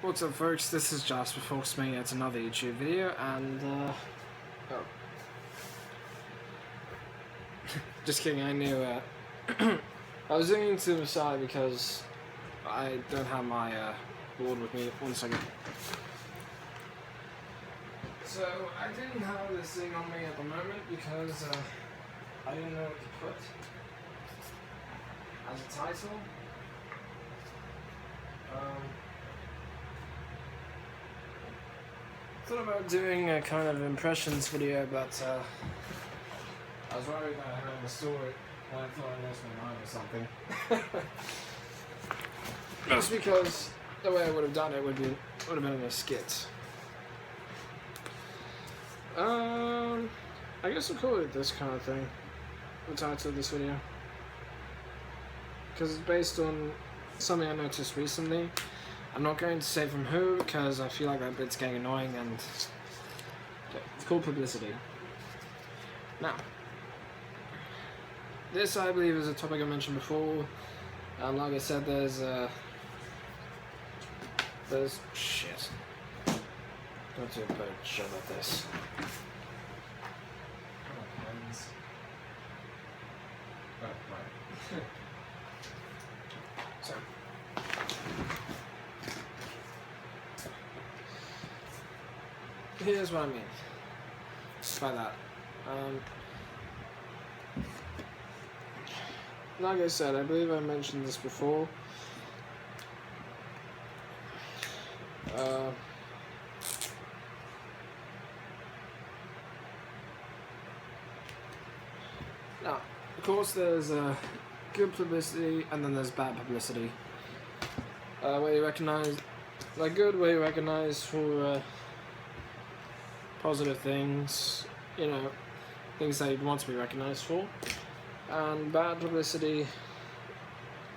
What's up folks, this is Jasper Fox making yet another YouTube video, and just kidding, I knew, I was zooming to the side because I don't have my board with me. One second. So, I didn't have this thing on me at the moment because I didn't know what to put as a title. Thought about doing a kind of impressions video, but I was worried that I had to store it and I thought I lost my mind or something. Just because the way I would have done it would have been in a skit. I guess I'll call it this kind of thing, the title of this video, because it's based on something I noticed recently. I'm not going to say from who because I feel like that bit's getting annoying, and it's called Publicity. Now, this I believe is a topic I mentioned before, and like I said, there's shit. Don't do a better job at this. Oh, right. So. Here's what I mean by that. Like I said, I believe I mentioned this before. Now, of course, there's good publicity and then there's bad publicity. Where you recognize, like good, where you recognize for positive things, you know, things that you'd want to be recognized for, and bad publicity,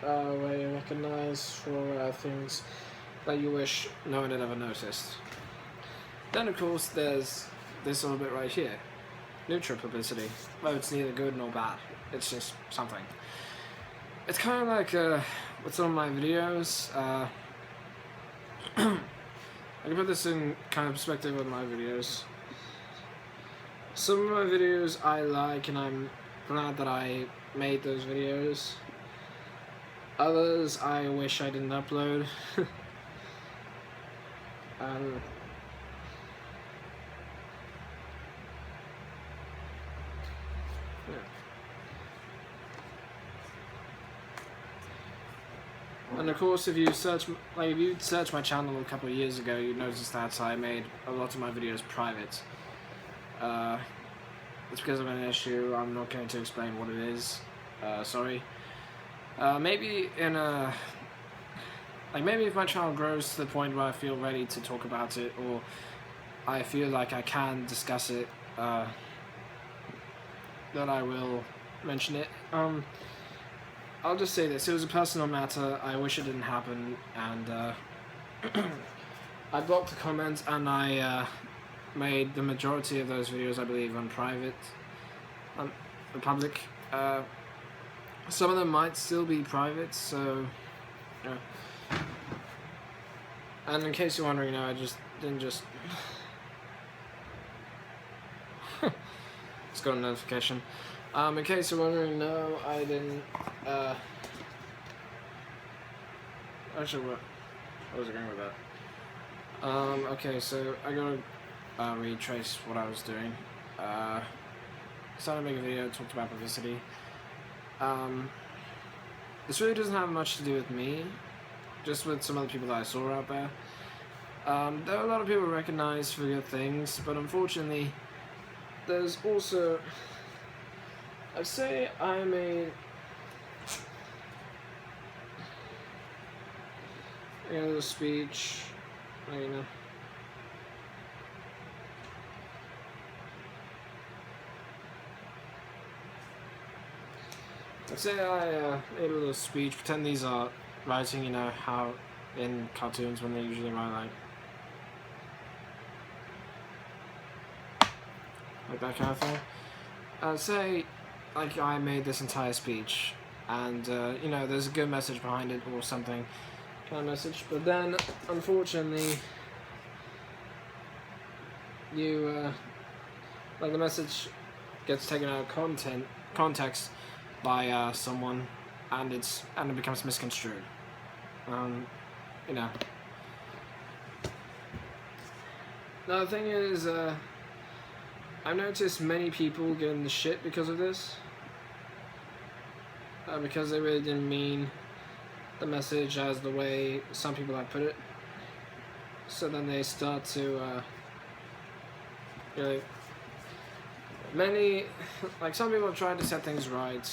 where you recognize for things that you wish no one had ever noticed. Then, of course, there's this little bit right here, neutral publicity, where it's neither good nor bad, it's just something. It's kind of like with some of my videos. I can put this in kind of perspective with my videos. Some of my videos I like, and I'm glad that I made those videos. Others I wish I didn't upload. Yeah. And of course, if you search my channel a couple of years ago, you'd notice that I made a lot of my videos private. It's because of an issue. I'm not going to explain what it is. Sorry. Maybe maybe if my channel grows to the point where I feel ready to talk about it, or I feel like I can discuss it, then I will mention it. I'll just say this, it was a personal matter, I wish it didn't happen, and I blocked the comments, and I made the majority of those videos, I believe, on private, on the public. Some of them might still be private, so, yeah. And in case you're wondering, no, I just didn't just... It's got a notification. In case you're wondering, no, I didn't, actually, what was I going with that? Okay, so I gotta retrace what I was doing. Started to make a video, talked about publicity. This really doesn't have much to do with me, just with some other people that I saw out there. There are a lot of people recognized for good things, but unfortunately, there's also... I'd say I made a little speech, you know. I'd say I made a little speech, pretend these are writing, you know, how in cartoons when they usually write like that kind of thing. I'd say like I made this entire speech, and you know, there's a good message behind it or something, kind of message, but then unfortunately you like the message gets taken out of context by someone, and it becomes misconstrued. You know. Now the thing is, I've noticed many people getting the shit because of this, because they really didn't mean the message as the way some people have put it. So then they start to, like some people have tried to set things right,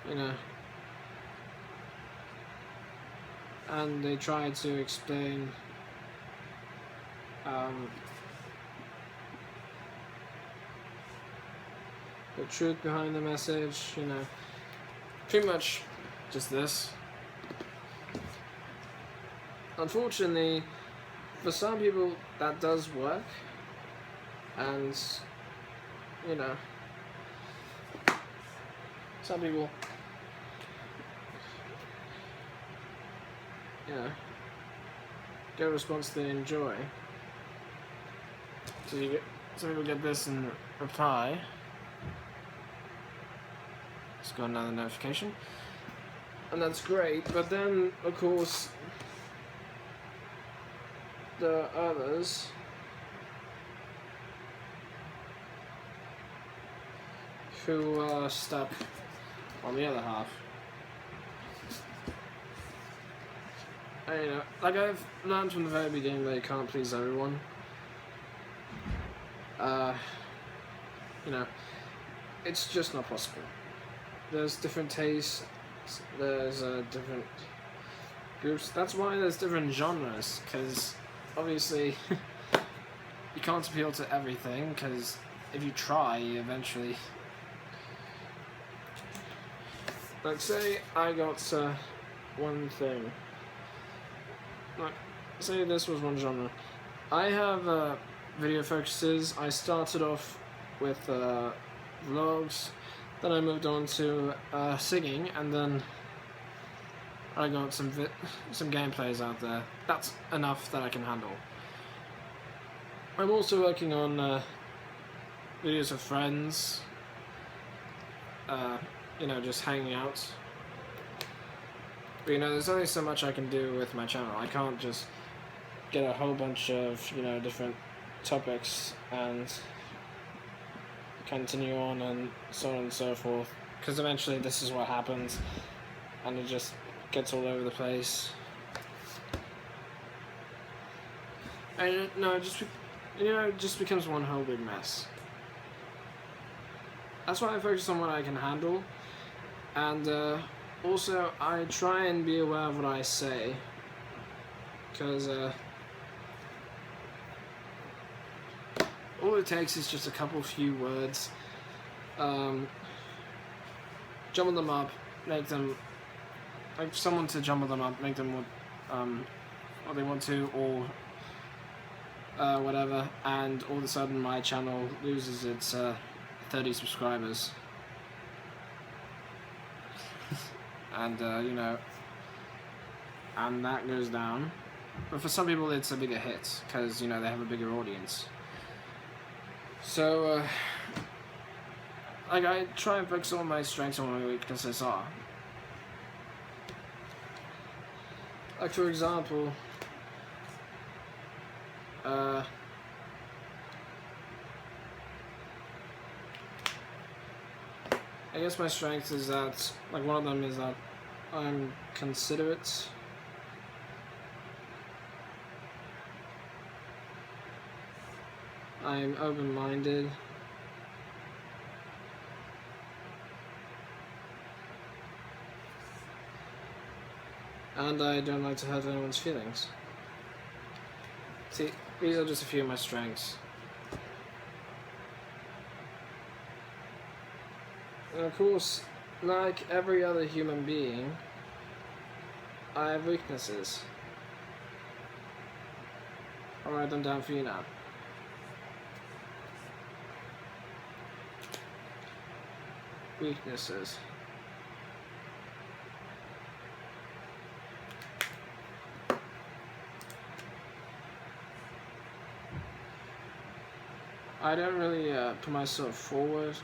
you know, and they try to explain the truth behind the message, you know, pretty much just this. Unfortunately, for some people that does work, and you know, some people, you know, get a response they enjoy. So some people get this in reply. Just got another notification, and that's great. But then, of course, the others who are stuck on the other half. And, you know, like I've learned from the very beginning that you can't please everyone. You know, it's just not possible. There's different tastes, there's different groups. That's why there's different genres, because obviously you can't appeal to everything, because if you try, you eventually... Like, say I got one thing. Like, say this was one genre. I have video focuses. I started off with vlogs, then I moved on to singing, and then I got some gameplays out there. That's enough that I can handle. I'm also working on videos with friends, you know, just hanging out. But you know, there's only so much I can do with my channel. I can't just get a whole bunch of, you know, different topics and continue on and so on and so forth, because eventually this is what happens, and it just gets all over the place. And no, it just becomes one whole big mess. That's why I focus on what I can handle, and also I try and be aware of what I say, because all it takes is just a couple few words. Jumble them up, make them, like someone to jumble them up, make them what they want to, or whatever, and all of a sudden my channel loses its 30 subscribers. And you know, and that goes down. But for some people it's a bigger hit, because you know, they have a bigger audience. So like I try and focus on my strengths and what my weaknesses are. Like for example, I guess my strength is that, like one of them is that I'm considerate. I'm open-minded. And I don't like to hurt anyone's feelings. See, these are just a few of my strengths. And of course, like every other human being, I have weaknesses. I'll write them down for you now. Weaknesses. I don't really put myself forward,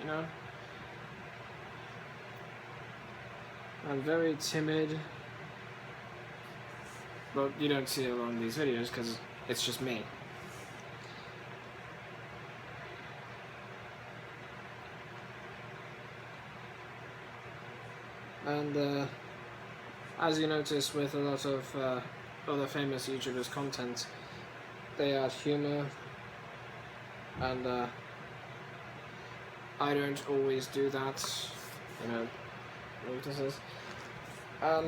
you know. I'm very timid, but you don't see it along these videos because it's just me. And as you notice with a lot of other famous YouTubers' content, they add humor, and I don't always do that, you know, weaknesses.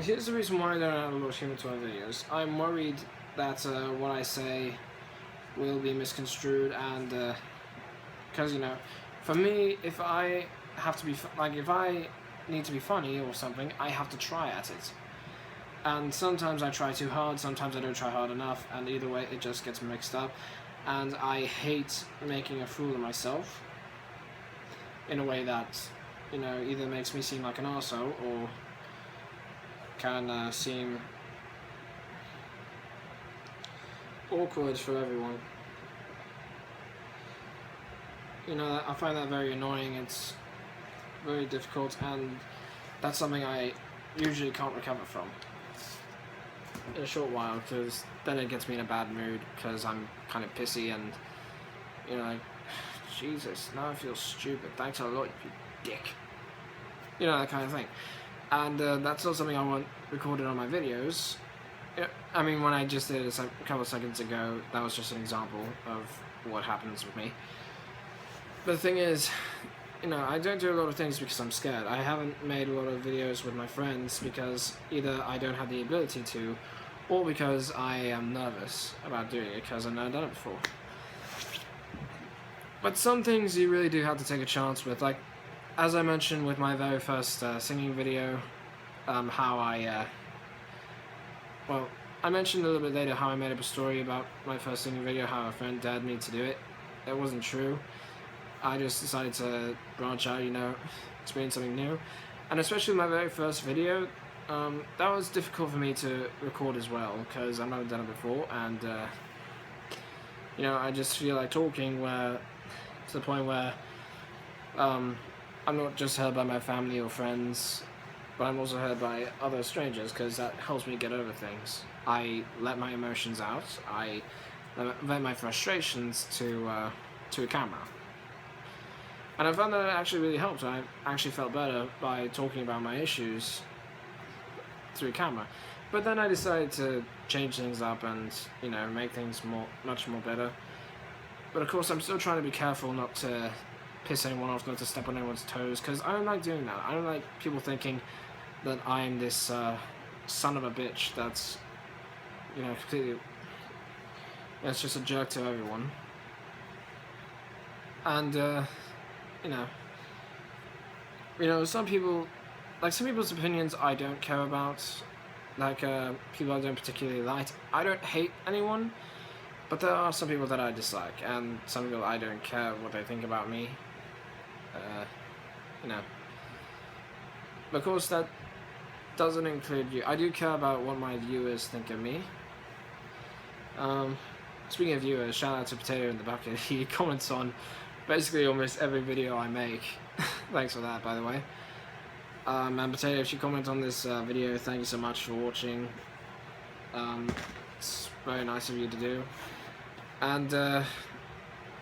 Here's the reason why I don't add a lot of humor to my videos. I'm worried that what I say will be misconstrued, and because, you know, for me, if I have to be, if I need to be funny or something, I have to try at it. And sometimes I try too hard, sometimes I don't try hard enough, and either way it just gets mixed up. And I hate making a fool of myself in a way that, you know, either makes me seem like an arsehole or can seem awkward for everyone. You know, I find that very annoying. It's very difficult, and that's something I usually can't recover from in a short while, because then it gets me in a bad mood because I'm kind of pissy and, you know, like, Jesus, now I feel stupid, thanks a lot, you dick. You know, that kind of thing. And that's not something I want recorded on my videos. I mean, when I just did it a couple of seconds ago, that was just an example of what happens with me. But the thing is, you know, I don't do a lot of things because I'm scared. I haven't made a lot of videos with my friends because either I don't have the ability to, or because I am nervous about doing it because I've never done it before. But some things you really do have to take a chance with, like, as I mentioned with my very first singing video, how well, I mentioned a little bit later how I made up a story about my first singing video, how a friend dared me to do it. It wasn't true. I just decided to branch out, you know, experience something new. And especially my very first video, that was difficult for me to record as well, because I've never done it before, and, you know, I just feel like talking to the point where I'm not just heard by my family or friends, but I'm also heard by other strangers, because that helps me get over things. I let my emotions out, I vent my frustrations to a camera. And I found that it actually really helped. I actually felt better by talking about my issues through camera. But then I decided to change things up and, you know, make things much more better. But of course, I'm still trying to be careful not to piss anyone off, not to step on anyone's toes, because I don't like doing that. I don't like people thinking that I'm this son of a bitch that's, you know, completely, that's just a jerk to everyone. And, you know, some people's opinions I don't care about, like, people I don't particularly like. I don't hate anyone, but there are some people that I dislike, and some people I don't care what they think about me, you know. But of course, that doesn't include you. I do care about what my viewers think of me. Speaking of viewers, shout out to Potato in the Bucket. He comments on basically almost every video I make. Thanks for that, by the way. And Potato, if you comment on this video, thank you so much for watching. It's very nice of you to do. And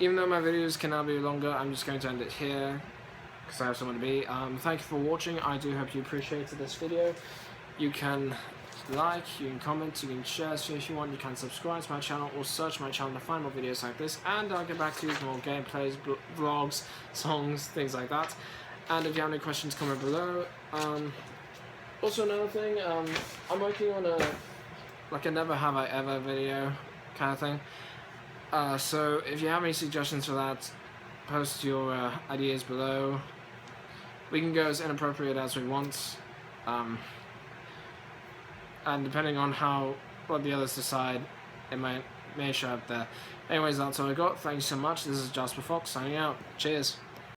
even though my videos can now be longer, I'm just going to end it here because I have somewhere to be. Thank you for watching. I do hope you appreciated this video. You can like, you can comment, you can share, so if you want you can subscribe to my channel or search my channel to find more videos like this, and I'll get back to you with more gameplays, vlogs, songs, things like that. And if you have any questions, comment below. Also another thing, I'm working on a never have I ever video kind of thing. So if you have any suggestions for that, post your ideas below. We can go as inappropriate as we want. And depending on what the others decide, it may show up there. Anyways, that's all I got. Thank you so much. This is Jasper Fox signing out. Cheers.